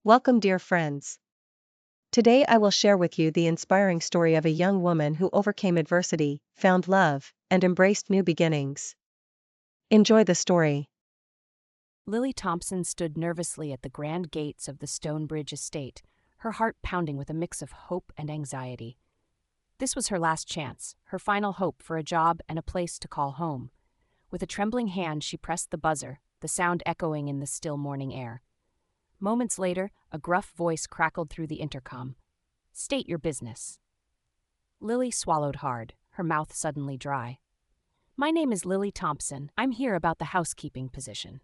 Welcome, dear friends. Today I will share with you the inspiring story of a young woman who overcame adversity, found love, and embraced new beginnings. Enjoy the story. Lily Thompson stood nervously at the grand gates of the Stonebridge Estate, her heart pounding with a mix of hope and anxiety. This was her last chance, her final hope for a job and a place to call home. With a trembling hand, she pressed the buzzer, the sound echoing in the still morning air. Moments later, a gruff voice crackled through the intercom. "State your business." Lily swallowed hard, her mouth suddenly dry. "My name is Lily Thompson. I'm here about the housekeeping position."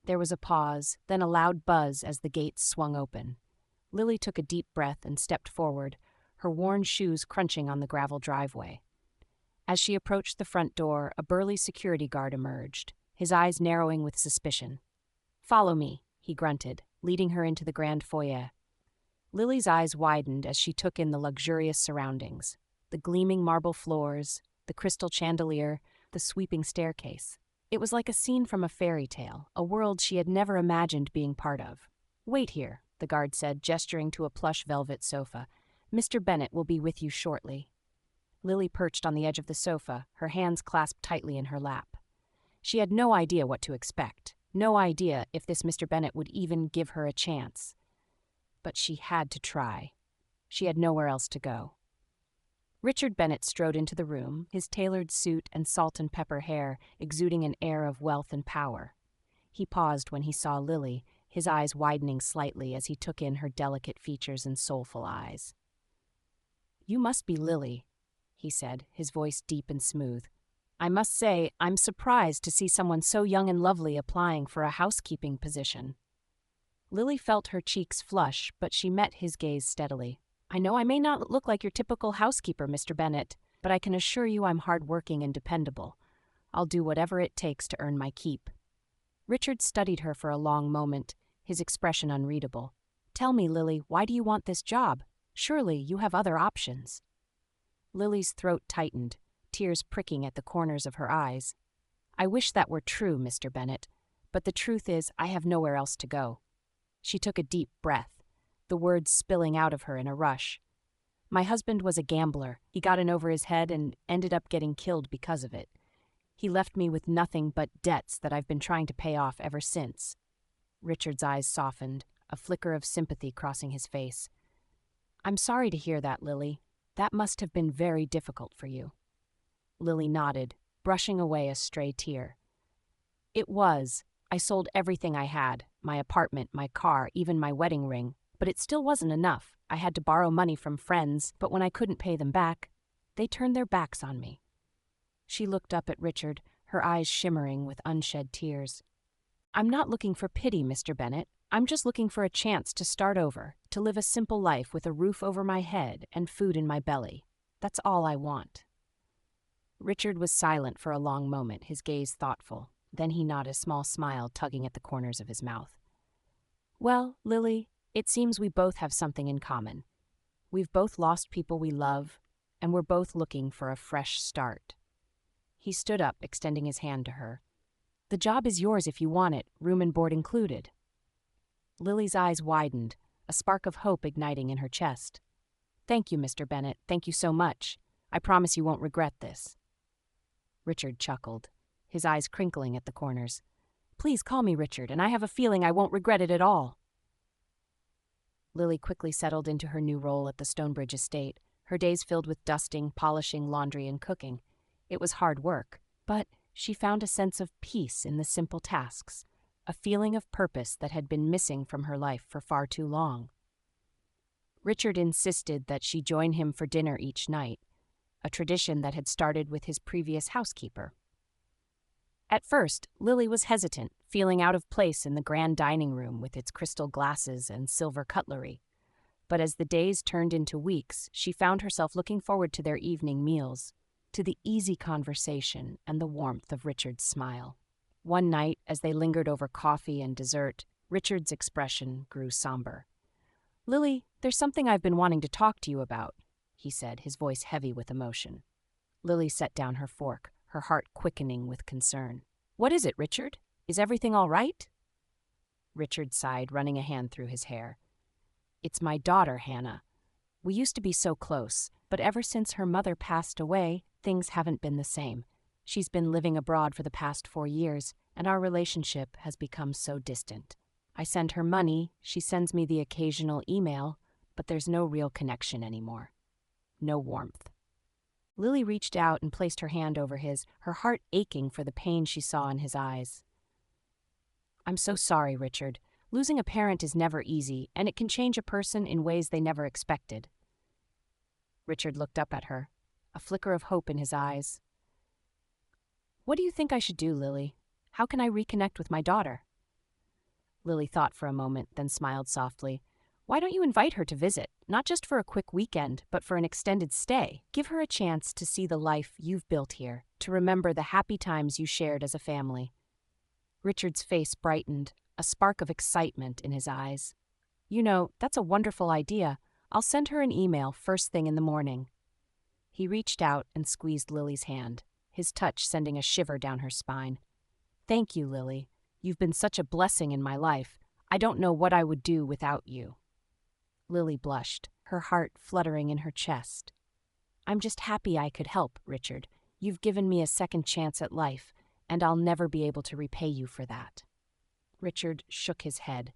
There was a pause, then a loud buzz as the gates swung open. Lily took a deep breath and stepped forward, her worn shoes crunching on the gravel driveway. As she approached the front door, a burly security guard emerged, his eyes narrowing with suspicion. "Follow me," he grunted, leading her into the grand foyer. Lily's eyes widened as she took in the luxurious surroundings, the gleaming marble floors, the crystal chandelier, the sweeping staircase. It was like a scene from a fairy tale, a world she had never imagined being part of. "Wait here," the guard said, gesturing to a plush velvet sofa. "Mr. Bennet will be with you shortly." Lily perched on the edge of the sofa, her hands clasped tightly in her lap. She had no idea what to expect, no idea if this Mr. Bennet would even give her a chance. But she had to try. She had nowhere else to go. Richard Bennet strode into the room, his tailored suit and salt and pepper hair exuding an air of wealth and power. He paused when he saw Lily, his eyes widening slightly as he took in her delicate features and soulful eyes. "You must be Lily," he said, his voice deep and smooth. "I must say, I'm surprised to see someone so young and lovely applying for a housekeeping position." Lily felt her cheeks flush, but she met his gaze steadily. "I know I may not look like your typical housekeeper, Mr. Bennet, but I can assure you I'm hard-working and dependable. I'll do whatever it takes to earn my keep." Richard studied her for a long moment, his expression unreadable. "Tell me, Lily, why do you want this job? Surely you have other options." Lily's throat tightened, tears pricking at the corners of her eyes. "I wish that were true, Mr. Bennet, but the truth is I have nowhere else to go." She took a deep breath, the words spilling out of her in a rush. "My husband was a gambler. He got in over his head and ended up getting killed because of it. He left me with nothing but debts that I've been trying to pay off ever since." Richard's eyes softened, a flicker of sympathy crossing his face. "I'm sorry to hear that, Lily. That must have been very difficult for you." Lily nodded, brushing away a stray tear. "It was. I sold everything I had, my apartment, my car, even my wedding ring. But it still wasn't enough. I had to borrow money from friends, but when I couldn't pay them back, they turned their backs on me." She looked up at Richard, her eyes shimmering with unshed tears. "I'm not looking for pity, Mr. Bennet. I'm just looking for a chance to start over, to live a simple life with a roof over my head and food in my belly. That's all I want." Richard was silent for a long moment, his gaze thoughtful. Then he nodded, a small smile tugging at the corners of his mouth. "Well, Lily, it seems we both have something in common. We've both lost people we love, and we're both looking for a fresh start." He stood up, extending his hand to her. "The job is yours if you want it, room and board included." Lily's eyes widened, a spark of hope igniting in her chest. "Thank you, Mr. Bennet. Thank you so much. I promise you won't regret this." Richard chuckled, his eyes crinkling at the corners. "Please call me Richard, and I have a feeling I won't regret it at all." Lily quickly settled into her new role at the Stonebridge Estate, her days filled with dusting, polishing, laundry, and cooking. It was hard work, but she found a sense of peace in the simple tasks, a feeling of purpose that had been missing from her life for far too long. Richard insisted that she join him for dinner each night, a tradition that had started with his previous housekeeper. At first, Lily was hesitant, feeling out of place in the grand dining room with its crystal glasses and silver cutlery. But as the days turned into weeks, she found herself looking forward to their evening meals, to the easy conversation and the warmth of Richard's smile. One night, as they lingered over coffee and dessert, Richard's expression grew somber. "Lily, there's something I've been wanting to talk to you about," he said, his voice heavy with emotion. Lily set down her fork, her heart quickening with concern. "What is it, Richard? Is everything all right?" Richard sighed, running a hand through his hair. It's my daughter, Hannah. We used to be so close, but ever since her mother passed away, things haven't been the same. She's been living abroad for the past 4 years, and our relationship has become so distant. I send her money, she sends me the occasional email, but there's no real connection anymore. No warmth. Lily reached out and placed her hand over his, her heart aching for the pain she saw in his eyes. I'm so sorry, Richard. Losing a parent is never easy, and it can change a person in ways they never expected. Richard looked up at her, a flicker of hope in his eyes. What do you think I should do, Lily? How can I reconnect with my daughter? Lily thought for a moment, then smiled softly. Why don't you invite her to visit, not just for a quick weekend, but for an extended stay? Give her a chance to see the life you've built here, to remember the happy times you shared as a family. Richard's face brightened, a spark of excitement in his eyes. You know, that's a wonderful idea. I'll send her an email first thing in the morning. He reached out and squeezed Lily's hand, his touch sending a shiver down her spine. Thank you, Lily. You've been such a blessing in my life. I don't know what I would do without you. Lily blushed, her heart fluttering in her chest. I'm just happy I could help, Richard. You've given me a second chance at life, and I'll never be able to repay you for that. Richard shook his head,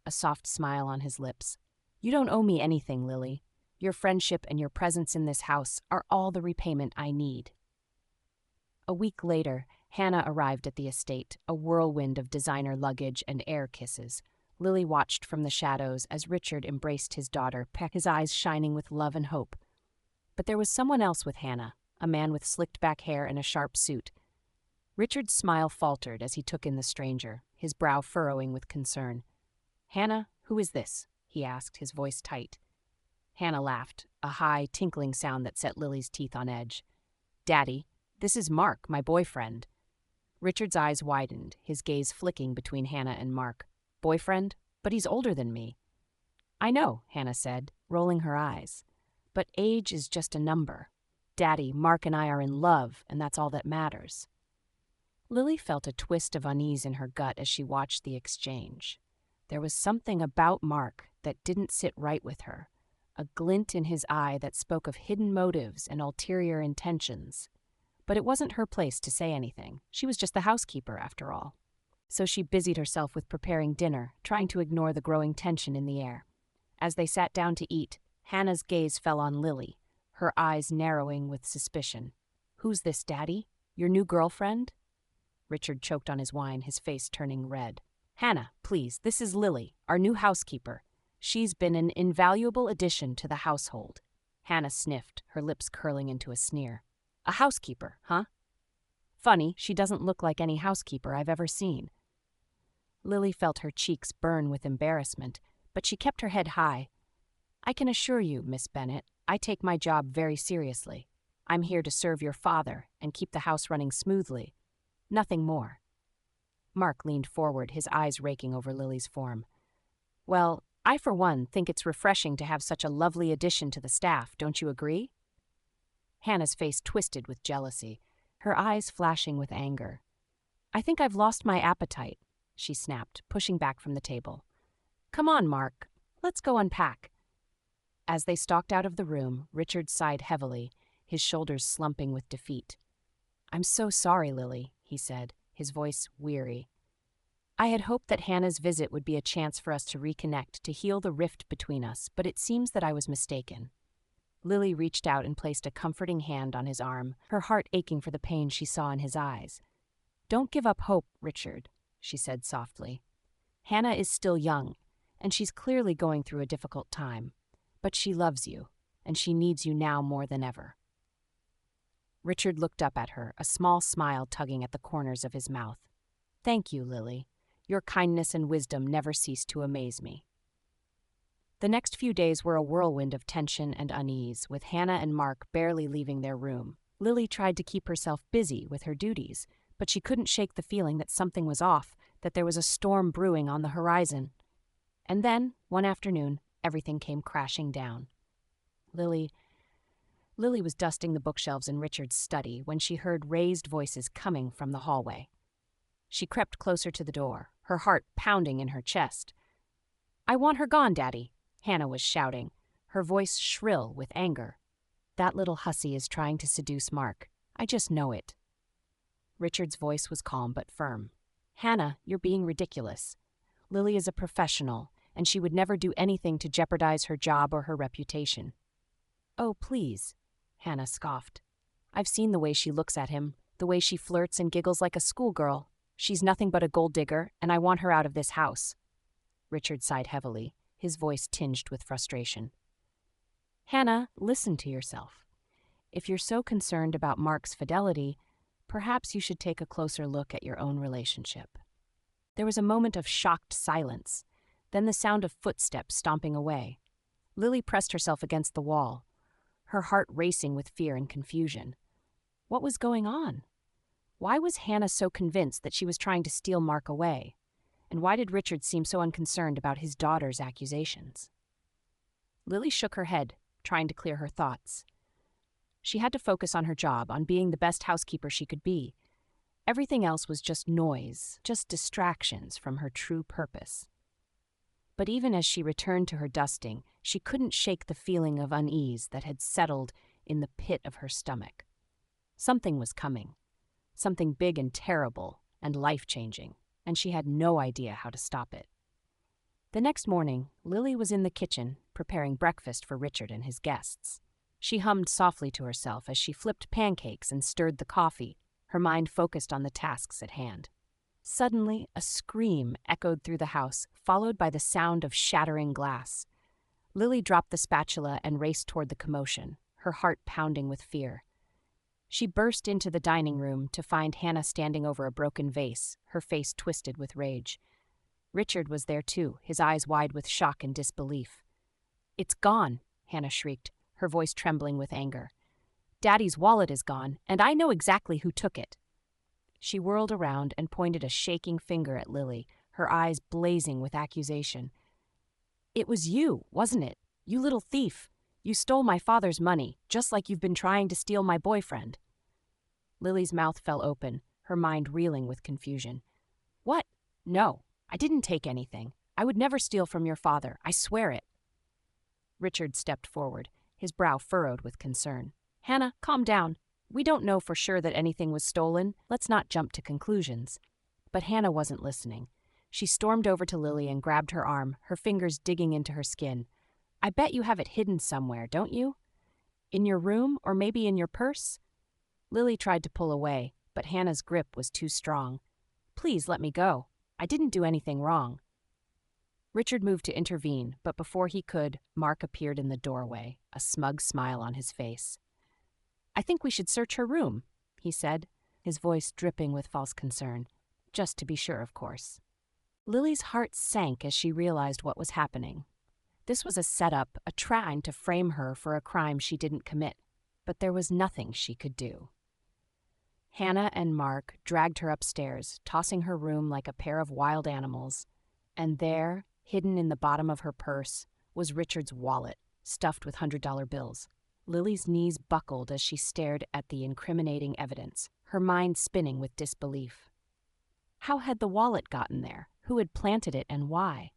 a soft smile on his lips. You don't owe me anything, Lily. Your friendship and your presence in this house are all the repayment I need. A week later, Hannah arrived at the estate, a whirlwind of designer luggage and air kisses. Lily watched from the shadows as Richard embraced his daughter, his eyes shining with love and hope. But there was someone else with Hannah, a man with slicked-back hair and a sharp suit. Richard's smile faltered as he took in the stranger, his brow furrowing with concern. Hannah, who is this? He asked, his voice tight. Hannah laughed, a high, tinkling sound that set Lily's teeth on edge. Daddy, this is Mark, my boyfriend. Richard's eyes widened, his gaze flicking between Hannah and Mark. Boyfriend? But he's older than me. I know, Hannah said, rolling her eyes. But age is just a number. Daddy, Mark and I are in love, and that's all that matters. Lily felt a twist of unease in her gut as she watched the exchange. There was something about Mark that didn't sit right with her, a glint in his eye that spoke of hidden motives and ulterior intentions. But it wasn't her place to say anything. She was just the housekeeper, after all. So she busied herself with preparing dinner, trying to ignore the growing tension in the air. As they sat down to eat, Hannah's gaze fell on Lily, her eyes narrowing with suspicion. Who's this, Daddy? Your new girlfriend? Richard choked on his wine, his face turning red. Hannah, please, this is Lily, our new housekeeper. She's been an invaluable addition to the household. Hannah sniffed, her lips curling into a sneer. A housekeeper, huh? Funny, she doesn't look like any housekeeper I've ever seen. Lily felt her cheeks burn with embarrassment, but she kept her head high. I can assure you, Miss Bennet, I take my job very seriously. I'm here to serve your father and keep the house running smoothly. Nothing more. Mark leaned forward, his eyes raking over Lily's form. Well, I for one think it's refreshing to have such a lovely addition to the staff, don't you agree? Hannah's face twisted with jealousy, her eyes flashing with anger. I think I've lost my appetite, she snapped, pushing back from the table. Come on, Mark, let's go unpack. As they stalked out of the room, Richard sighed heavily, his shoulders slumping with defeat. I'm so sorry, Lily, he said, his voice weary. I had hoped that Hannah's visit would be a chance for us to reconnect, to heal the rift between us, but it seems that I was mistaken. Lily reached out and placed a comforting hand on his arm, her heart aching for the pain she saw in his eyes. Don't give up hope, Richard, she said softly. Hannah is still young, and she's clearly going through a difficult time, but she loves you, and she needs you now more than ever. Richard looked up at her, a small smile tugging at the corners of his mouth. Thank you, Lily. Your kindness and wisdom never cease to amaze me. The next few days were a whirlwind of tension and unease, with Hannah and Mark barely leaving their room. Lily tried to keep herself busy with her duties, but she couldn't shake the feeling that something was off, that there was a storm brewing on the horizon. And then, one afternoon, everything came crashing down. Lily was dusting the bookshelves in Richard's study when she heard raised voices coming from the hallway. She crept closer to the door, her heart pounding in her chest. "I want her gone, Daddy," Hannah was shouting, her voice shrill with anger. "That little hussy is trying to seduce Mark. I just know it." Richard's voice was calm but firm. "Hannah, you're being ridiculous. Lily is a professional, and she would never do anything to jeopardize her job or her reputation." "Oh, please," Hannah scoffed. "I've seen the way she looks at him, the way she flirts and giggles like a schoolgirl. She's nothing but a gold digger, and I want her out of this house." Richard sighed heavily, his voice tinged with frustration. "Hannah, listen to yourself. If you're so concerned about Mark's fidelity, perhaps you should take a closer look at your own relationship." There was a moment of shocked silence, then the sound of footsteps stomping away. Lily pressed herself against the wall, her heart racing with fear and confusion. What was going on? Why was Hannah so convinced that she was trying to steal Mark away? And why did Richard seem so unconcerned about his daughter's accusations? Lily shook her head, trying to clear her thoughts. She had to focus on her job, on being the best housekeeper she could be. Everything else was just noise, just distractions from her true purpose. But even as she returned to her dusting, she couldn't shake the feeling of unease that had settled in the pit of her stomach. Something was coming, something big and terrible and life-changing, and she had no idea how to stop it. The next morning, Lily was in the kitchen, preparing breakfast for Richard and his guests. She hummed softly to herself as she flipped pancakes and stirred the coffee, her mind focused on the tasks at hand. Suddenly, a scream echoed through the house, followed by the sound of shattering glass. Lily dropped the spatula and raced toward the commotion, her heart pounding with fear. She burst into the dining room to find Hannah standing over a broken vase, her face twisted with rage. Richard was there too, his eyes wide with shock and disbelief. "It's gone," Hannah shrieked, her voice trembling with anger. "Daddy's wallet is gone, and I know exactly who took it." She whirled around and pointed a shaking finger at Lily, her eyes blazing with accusation. "It was you, wasn't it? You little thief. You stole my father's money, just like you've been trying to steal my boyfriend." Lily's mouth fell open, her mind reeling with confusion. "What? No, I didn't take anything. I would never steal from your father, I swear it." Richard stepped forward, his brow furrowed with concern. "Hannah, calm down. We don't know for sure that anything was stolen. Let's not jump to conclusions." But Hannah wasn't listening. She stormed over to Lily and grabbed her arm, her fingers digging into her skin. "I bet you have it hidden somewhere, don't you? In your room, or maybe in your purse?" Lily tried to pull away, but Hannah's grip was too strong. "Please let me go. I didn't do anything wrong." Richard moved to intervene, but before he could, Mark appeared in the doorway, a smug smile on his face. "I think we should search her room," he said, his voice dripping with false concern. "Just to be sure, of course." Lily's heart sank as she realized what was happening. This was a setup, a trying to frame her for a crime she didn't commit, but there was nothing she could do. Hannah and Mark dragged her upstairs, tossing her room like a pair of wild animals, and there, hidden in the bottom of her purse, was Richard's wallet, stuffed with $100 bills. Lily's knees buckled as she stared at the incriminating evidence, her mind spinning with disbelief. How had the wallet gotten there? Who had planted it and why?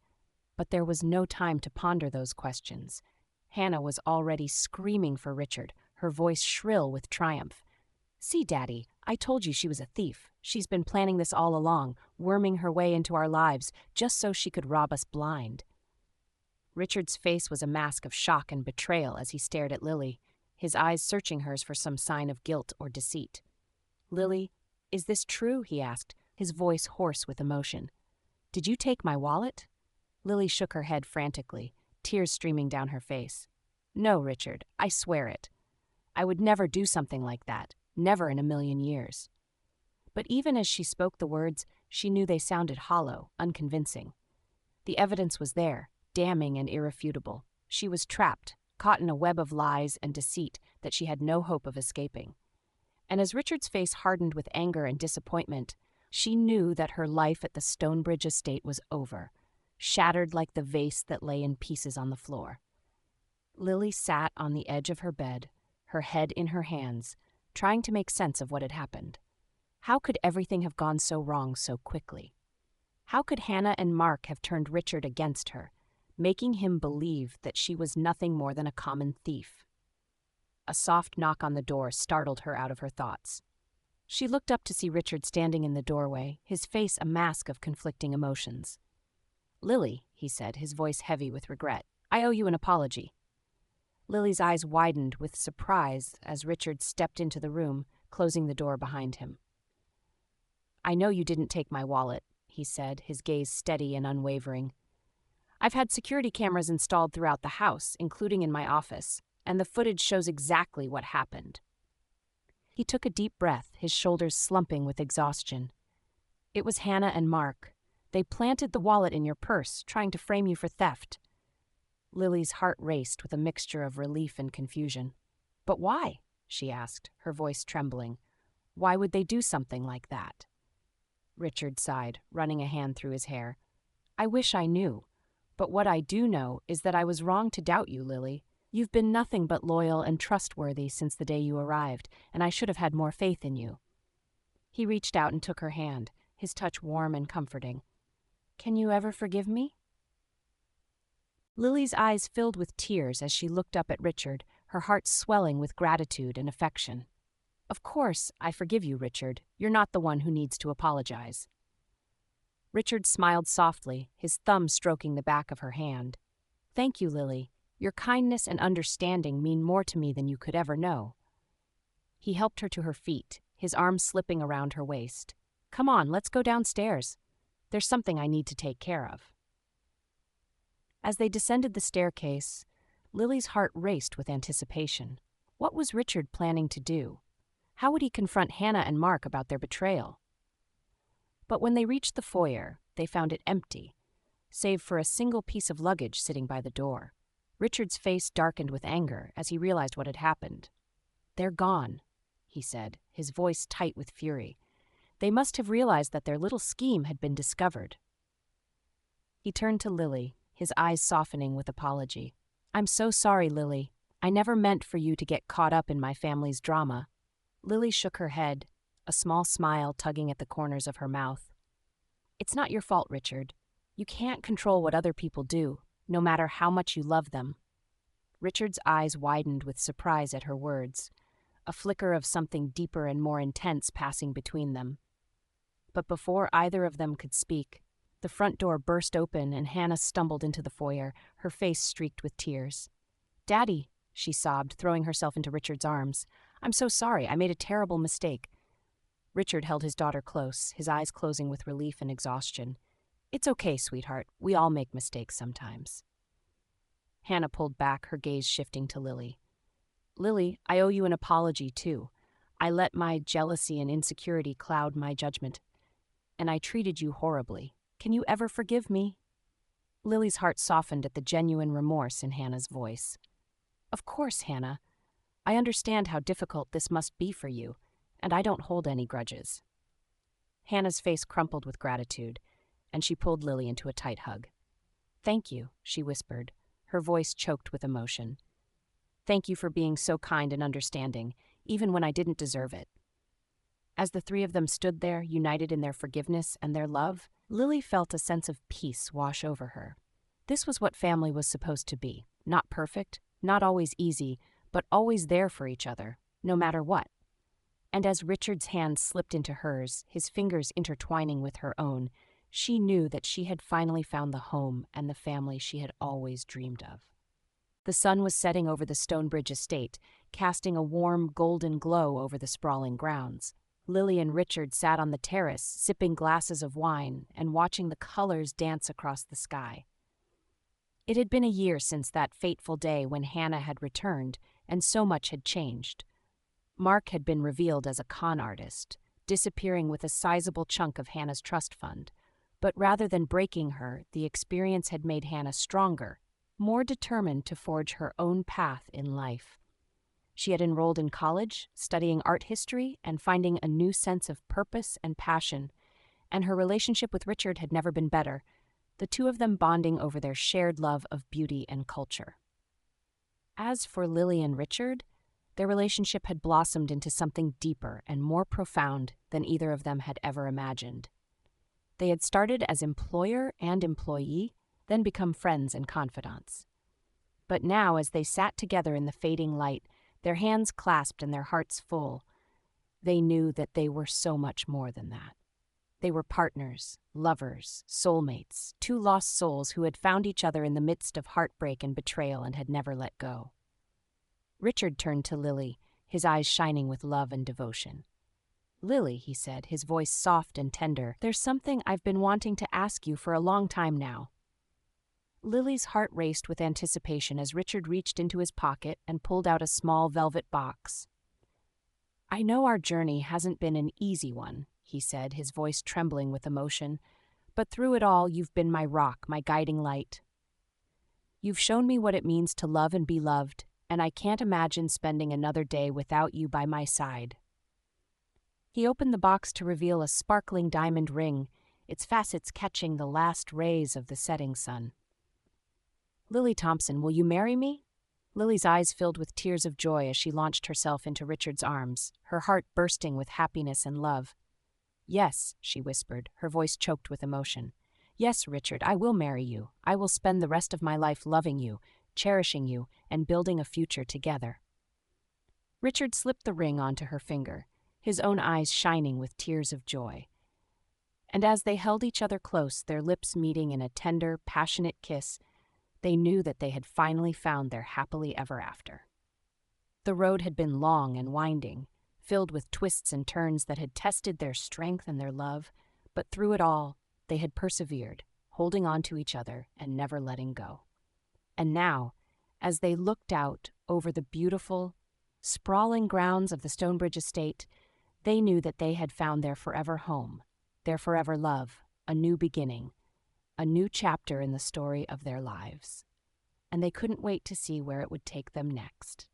But there was no time to ponder those questions. Hannah was already screaming for Richard, her voice shrill with triumph. "See, Daddy, I told you she was a thief. She's been planning this all along, worming her way into our lives, just so she could rob us blind." Richard's face was a mask of shock and betrayal as he stared at Lily, his eyes searching hers for some sign of guilt or deceit. "Lily, is this true?" he asked, his voice hoarse with emotion. "Did you take my wallet?" Lily shook her head frantically, tears streaming down her face. "No, Richard, I swear it. I would never do something like that, never in a million years." But even as she spoke the words, she knew they sounded hollow, unconvincing. The evidence was there, damning and irrefutable. She was trapped, caught in a web of lies and deceit that she had no hope of escaping. And as Richard's face hardened with anger and disappointment, she knew that her life at the Stonebridge Estate was over, shattered like the vase that lay in pieces on the floor. Lily sat on the edge of her bed, her head in her hands, trying to make sense of what had happened. How could everything have gone so wrong so quickly? How could Hannah and Mark have turned Richard against her, making him believe that she was nothing more than a common thief? A soft knock on the door startled her out of her thoughts. She looked up to see Richard standing in the doorway, his face a mask of conflicting emotions. "Lily," he said, his voice heavy with regret, "I owe you an apology." Lily's eyes widened with surprise as Richard stepped into the room, closing the door behind him. "I know you didn't take my wallet," he said, his gaze steady and unwavering. "I've had security cameras installed throughout the house, including in my office, and the footage shows exactly what happened." He took a deep breath, his shoulders slumping with exhaustion. "It was Hannah and Mark. They planted the wallet in your purse, trying to frame you for theft." Lily's heart raced with a mixture of relief and confusion. "But why?" she asked, her voice trembling. "Why would they do something like that?" Richard sighed, running a hand through his hair. "I wish I knew. But what I do know is that I was wrong to doubt you, Lily. You've been nothing but loyal and trustworthy since the day you arrived, and I should have had more faith in you." He reached out and took her hand, his touch warm and comforting. "Can you ever forgive me?" Lily's eyes filled with tears as she looked up at Richard, her heart swelling with gratitude and affection. "Of course, I forgive you, Richard. You're not the one who needs to apologize." Richard smiled softly, his thumb stroking the back of her hand. "Thank you, Lily. Your kindness and understanding mean more to me than you could ever know." He helped her to her feet, his arm slipping around her waist. "Come on, let's go downstairs. There's something I need to take care of." As they descended the staircase, Lily's heart raced with anticipation. What was Richard planning to do? How would he confront Hannah and Mark about their betrayal? But when they reached the foyer, they found it empty, save for a single piece of luggage sitting by the door. Richard's face darkened with anger as he realized what had happened. "They're gone," he said, his voice tight with fury. They must have realized that their little scheme had been discovered. He turned to Lily, his eyes softening with apology. "I'm so sorry, Lily. I never meant for you to get caught up in my family's drama." Lily shook her head, a small smile tugging at the corners of her mouth. "It's not your fault, Richard. You can't control what other people do, no matter how much you love them." Richard's eyes widened with surprise at her words, a flicker of something deeper and more intense passing between them. But before either of them could speak, the front door burst open and Hannah stumbled into the foyer, her face streaked with tears. "Daddy," she sobbed, throwing herself into Richard's arms. "I'm so sorry. I made a terrible mistake." Richard held his daughter close, his eyes closing with relief and exhaustion. "It's okay, sweetheart. We all make mistakes sometimes." Hannah pulled back, her gaze shifting to Lily. "Lily, I owe you an apology, too. I let my jealousy and insecurity cloud my judgment, and I treated you horribly. Can you ever forgive me?" Lily's heart softened at the genuine remorse in Hannah's voice. "Of course, Hannah. I understand how difficult this must be for you, and I don't hold any grudges." Hannah's face crumpled with gratitude, and she pulled Lily into a tight hug. "Thank you," she whispered, her voice choked with emotion. "Thank you for being so kind and understanding, even when I didn't deserve it." As the three of them stood there, united in their forgiveness and their love, Lily felt a sense of peace wash over her. This was what family was supposed to be. Not perfect, not always easy, but always there for each other, no matter what. And as Richard's hand slipped into hers, his fingers intertwining with her own, she knew that she had finally found the home and the family she had always dreamed of. The sun was setting over the Stonebridge Estate, casting a warm, golden glow over the sprawling grounds. Lily and Richard sat on the terrace, sipping glasses of wine and watching the colors dance across the sky. It had been a year since that fateful day when Hannah had returned, and so much had changed. Mark had been revealed as a con artist, disappearing with a sizable chunk of Hannah's trust fund. But rather than breaking her, the experience had made Hannah stronger, more determined to forge her own path in life. She had enrolled in college, studying art history and finding a new sense of purpose and passion, and her relationship with Richard had never been better, the two of them bonding over their shared love of beauty and culture. As for Lily and Richard, their relationship had blossomed into something deeper and more profound than either of them had ever imagined. They had started as employer and employee, then become friends and confidants. But now, as they sat together in the fading light, their hands clasped and their hearts full, they knew that they were so much more than that. They were partners, lovers, soulmates, two lost souls who had found each other in the midst of heartbreak and betrayal and had never let go. Richard turned to Lily, his eyes shining with love and devotion. "Lily," he said, his voice soft and tender, "there's something I've been wanting to ask you for a long time now." Lily's heart raced with anticipation as Richard reached into his pocket and pulled out a small velvet box. "I know our journey hasn't been an easy one," he said, his voice trembling with emotion, "but through it all you've been my rock, my guiding light. You've shown me what it means to love and be loved, and I can't imagine spending another day without you by my side." He opened the box to reveal a sparkling diamond ring, its facets catching the last rays of the setting sun. "Lily Thompson, will you marry me?" Lily's eyes filled with tears of joy as she launched herself into Richard's arms, her heart bursting with happiness and love. "Yes," she whispered, her voice choked with emotion. "Yes, Richard, I will marry you. I will spend the rest of my life loving you, cherishing you, and building a future together." Richard slipped the ring onto her finger, his own eyes shining with tears of joy. And as they held each other close, their lips meeting in a tender, passionate kiss, they knew that they had finally found their happily ever after. The road had been long and winding, filled with twists and turns that had tested their strength and their love, but through it all, they had persevered, holding on to each other and never letting go. And now, as they looked out over the beautiful, sprawling grounds of the Stonebridge Estate, they knew that they had found their forever home, their forever love, a new beginning, a new chapter in the story of their lives. And they couldn't wait to see where it would take them next.